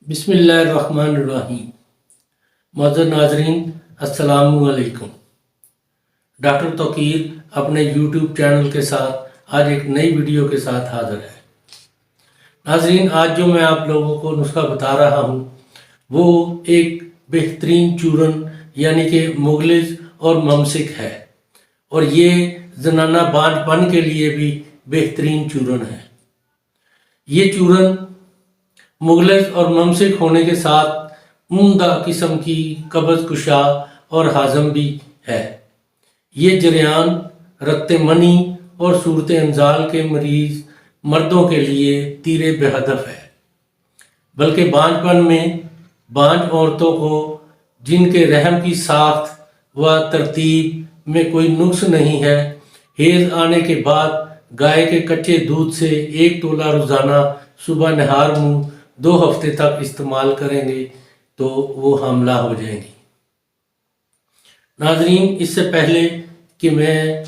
बिस्मिल्लाहिर्रहमानिर्रहीम। मौजूद नाजरीन अस्सलामुअलैकुम। डॉक्टर तौकीर अपने यूट्यूब चैनल के साथ आज एक नई वीडियो के साथ हाज़िर है। नाजरीन, आज जो मैं आप लोगों को नुस्खा बता रहा हूँ वो एक बेहतरीन चूरन यानी कि मुगलिज और ममसिक है, और ये जनाना बांझपन के लिए भी बेहतरीन चूरन है। ये चूरन मुगलिज और ममसिक होने के साथ उम्दा किस्म की कब्ज़ कुशा और हाजम भी है। ये जरियान रक्त मनी और सूरत इंजाल के मरीज़ मर्दों के लिए तीरे बेहदफ है, बल्कि बांझपन में बांझ औरतों को जिनके रहम की साख्त व तरतीब में कोई नुक्स नहीं है, हेज़ आने के बाद गाय के कच्चे दूध से 1 तोला रोज़ाना सुबह नहार मुँह 2 हफ्ते तक इस्तेमाल करेंगे तो वो हामला हो जाएंगी। नाजरीन, इससे पहले कि मैं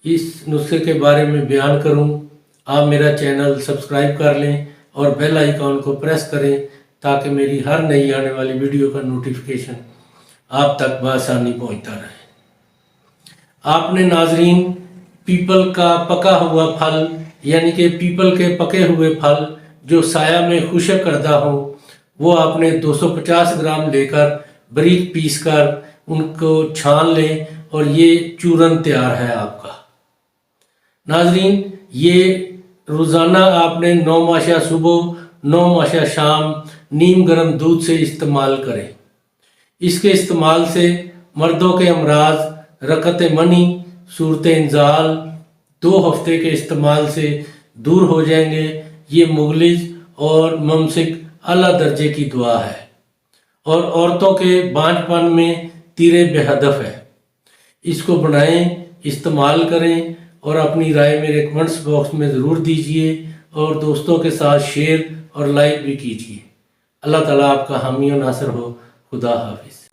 इस नुस्खे के बारे में बयान करूं, आप मेरा चैनल सब्सक्राइब कर लें और बेल आइकॉन को प्रेस करें ताकि मेरी हर नई आने वाली वीडियो का नोटिफिकेशन आप तक बआसानी पहुंचता रहे। आपने नाजरीन पीपल का पका हुआ फल यानी कि पीपल के पके हुए फल जो साया में खुशक करदा हो, वो आपने 250 ग्राम लेकर बारीक पीस कर उनको छान लें और ये चूरन तैयार है आपका। नाजरीन, ये रोज़ाना आपने 9 माशा सुबह 9 माशा शाम नीम गर्म दूध से इस्तेमाल करें। इसके इस्तेमाल से मर्दों के अमराज रकत मनी सूरत इंजाल 2 हफ्ते के इस्तेमाल से दूर हो जाएंगे। ये मुगलिज और ममसिक आला दर्जे की दुआ है और औरतों के बांझपन में तीरे बेहदफ है। इसको बनाएं, इस्तेमाल करें और अपनी राय मेरे कमेंट्स बॉक्स में ज़रूर दीजिए और दोस्तों के साथ शेयर और लाइक भी कीजिए। अल्लाह ताला आपका हामी और नासर हो। खुदा हाफिज़।